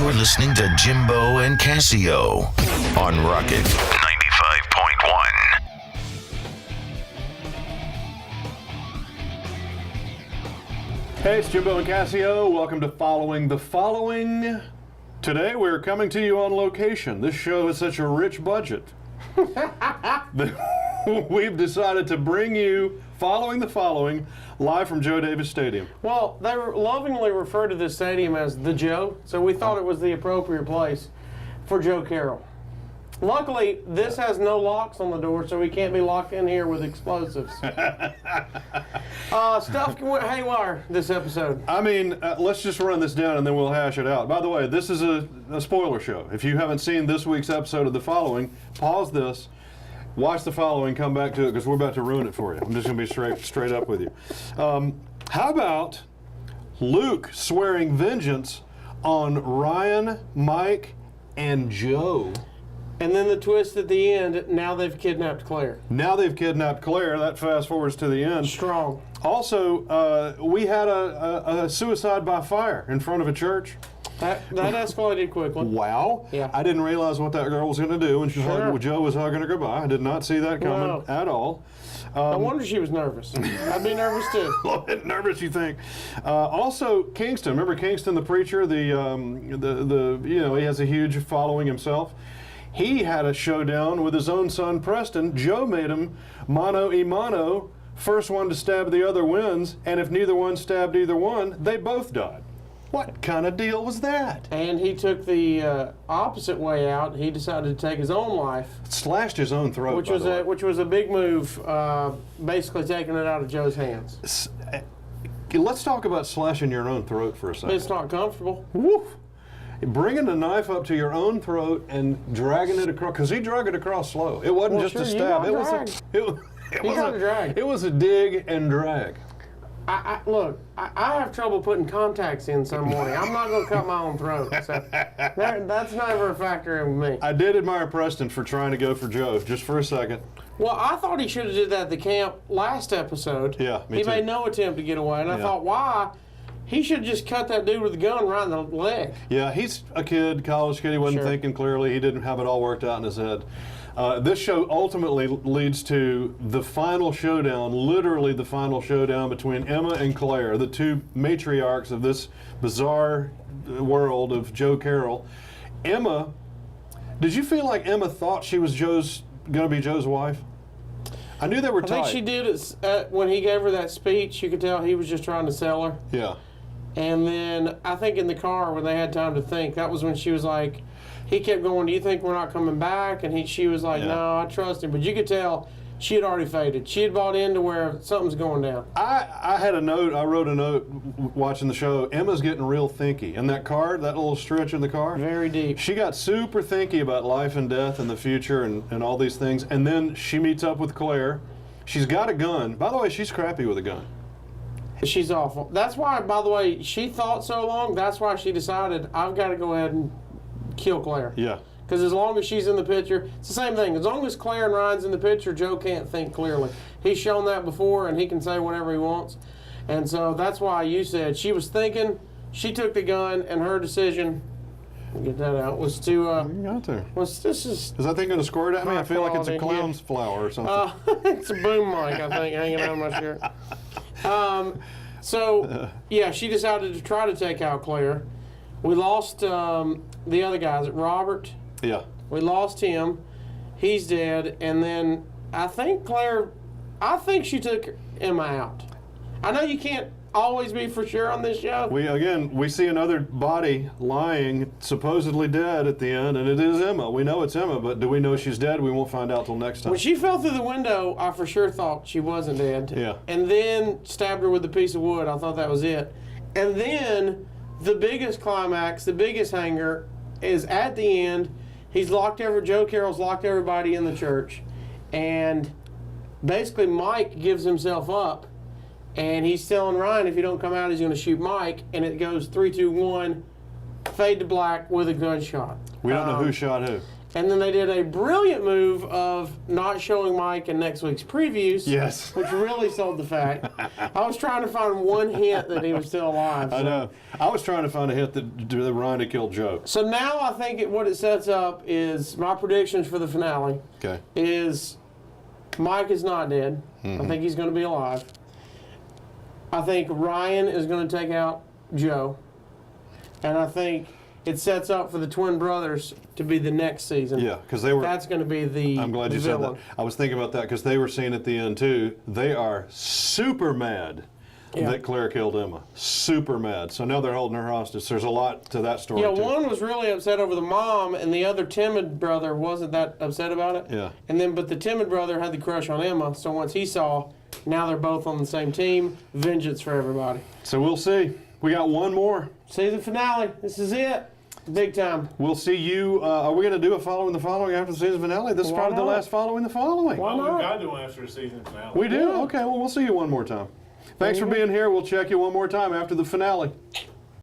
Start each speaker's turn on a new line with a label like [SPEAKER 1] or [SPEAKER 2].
[SPEAKER 1] You're listening to Jimbo and Casio on Rocket 95.1.
[SPEAKER 2] Hey, it's Jimbo and Casio. Welcome to Following the Following. Today we're coming to you on location. This show has such a rich budget that we've decided to bring you Following the Following live from Joe Davis Stadium.
[SPEAKER 3] Well, they lovingly refer to this stadium as the Joe, so we thought it was the appropriate place for Joe Carroll. Luckily, this has no locks on the door, so we can't be locked in here with explosives. Stuff went haywire this episode.
[SPEAKER 2] I mean, let's just run this down and then we'll hash it out. By the way, this is a spoiler show. If you haven't seen this week's episode of The Following, pause this, watch The Following, come back to it, because we're about to ruin it for you. I'm just going to be straight up with you. How about Luke swearing vengeance on Ryan, Mike, and Joe?
[SPEAKER 3] And then the twist at the end, now they've kidnapped Claire.
[SPEAKER 2] Now they've kidnapped Claire. That fast forwards to the end.
[SPEAKER 3] Strong.
[SPEAKER 2] Also, we had a suicide by fire in front of a church.
[SPEAKER 3] That escalated quickly.
[SPEAKER 2] Wow.
[SPEAKER 3] Yeah.
[SPEAKER 2] I didn't realize what that girl was going to do when Joe was hugging her goodbye. I did not see that coming at all.
[SPEAKER 3] No wonder she was nervous. I'd be nervous too.
[SPEAKER 2] A little bit nervous, you think? Also, Kingston. Remember Kingston, the preacher? He has a huge following himself. He had a showdown with his own son, Preston. Joe made him mano a mano. First one to stab the other wins, and if neither one stabbed either one, they both died. What kind of deal was that?
[SPEAKER 3] And he took the opposite way out. He decided to take his own life.
[SPEAKER 2] Slashed his own throat,
[SPEAKER 3] which was a big move, basically taking it out of Joe's hands.
[SPEAKER 2] Let's talk about slashing your own throat for a second.
[SPEAKER 3] It's not comfortable.
[SPEAKER 2] Woof. Bringing the knife up to your own throat and dragging it across, because he drug it across slow. It wasn't just a stab. It was a dig and drag.
[SPEAKER 3] Look, I have trouble putting contacts in some morning. I'm not going to cut my own throat. So that's never a factor in me.
[SPEAKER 2] I did admire Preston for trying to go for Joe, just for a second.
[SPEAKER 3] Well, I thought he should have did that at the camp last episode.
[SPEAKER 2] Yeah, me too.
[SPEAKER 3] He made no attempt to get away, and I thought, why? He should just cut that dude with a gun right in the leg.
[SPEAKER 2] Yeah, he's a kid, college kid. He wasn't thinking clearly. He didn't have it all worked out in his head. This show ultimately leads to the final showdown, literally the final showdown between Emma and Claire, the two matriarchs of this bizarre world of Joe Carroll. Emma, did you feel like Emma thought she was going to be Joe's wife? I knew they were tight.
[SPEAKER 3] I think she did it when he gave her that speech. You could tell he was just trying to sell her.
[SPEAKER 2] Yeah.
[SPEAKER 3] And then I think in the car when they had time to think, that was when she was like, he kept going, do you think we're not coming back? And she was like, no, I trust him. But you could tell she had already faded. She had bought into where something's going down.
[SPEAKER 2] I had a note. I wrote a note watching the show. Emma's getting real thinky. In that car, that little stretch in the car.
[SPEAKER 3] Very deep.
[SPEAKER 2] She got super thinky about life and death and the future and all these things. And then she meets up with Claire. She's got a gun. By the way, she's crappy with a gun.
[SPEAKER 3] She's awful. That's why, by the way, she thought so long. That's why she decided, I've got to go ahead and kill Claire.
[SPEAKER 2] Yeah.
[SPEAKER 3] Because as long as she's in the picture, it's the same thing. As long as Claire and Ryan's in the picture, Joe can't think clearly. He's shown that before, and he can say whatever he wants. And so that's why you said she was thinking, she took the gun, and her decision, get that out, was to...
[SPEAKER 2] You got to.
[SPEAKER 3] Is
[SPEAKER 2] that thing going to squirt at me? I feel like it's a clown's flower or something.
[SPEAKER 3] It's a boom mic, I think, hanging out of my shirt. She decided to try to take out Claire. We lost the other guys, Robert.
[SPEAKER 2] Yeah.
[SPEAKER 3] We lost him. He's dead. And then I think she took Emma out. I know you can't always be for sure on this show.
[SPEAKER 2] We see another body lying, supposedly dead at the end, and it is Emma. We know it's Emma, but do we know she's dead? We won't find out till next time.
[SPEAKER 3] When she fell through the window, I for sure thought she wasn't dead.
[SPEAKER 2] Yeah.
[SPEAKER 3] And then stabbed her with a piece of wood. I thought that was it. And then the biggest climax, the biggest hanger, is at the end. Joe Carroll's locked everybody in the church. And basically Mike gives himself up. And he's telling Ryan, if you don't come out, he's going to shoot Mike. And it goes 3, 2, 1, fade to black with a gunshot.
[SPEAKER 2] We don't know who shot who.
[SPEAKER 3] And then they did a brilliant move of not showing Mike in next week's previews.
[SPEAKER 2] Yes.
[SPEAKER 3] Which really sold the fact. I was trying to find one hint that he was still alive.
[SPEAKER 2] I know. I was trying to find a hint that Ryan had killed Joe.
[SPEAKER 3] So now I think what it sets up is my predictions for the finale.
[SPEAKER 2] Okay.
[SPEAKER 3] Is Mike is not dead. I think he's going to be alive. I think Ryan is going to take out Joe. And I think it sets up for the twin brothers to be the next season.
[SPEAKER 2] Yeah, because they were.
[SPEAKER 3] That's going to be the
[SPEAKER 2] I'm glad you
[SPEAKER 3] villain.
[SPEAKER 2] said that. I was thinking about that because they were saying at the end too. They are super mad that Claire killed Emma. Super mad. So now they're holding her hostage. There's a lot to that story.
[SPEAKER 3] Yeah,
[SPEAKER 2] too.
[SPEAKER 3] one was really upset over the mom, and the other timid brother wasn't that upset about it.
[SPEAKER 2] Yeah.
[SPEAKER 3] But the timid brother had the crush on Emma. So once he saw, now they're both on the same team. Vengeance for everybody.
[SPEAKER 2] So we'll see. We got one more.
[SPEAKER 3] Season finale. This is it. Big time.
[SPEAKER 2] We'll see you. Are we going to do a following the following after the season finale? This is
[SPEAKER 3] Why
[SPEAKER 2] probably the
[SPEAKER 3] not?
[SPEAKER 2] last following the following.
[SPEAKER 3] Why
[SPEAKER 4] We've
[SPEAKER 3] not?
[SPEAKER 4] got to do one after the season finale.
[SPEAKER 2] We do? Okay, well, we'll see you one more time. Thanks for being here. We'll check you one more time after the finale.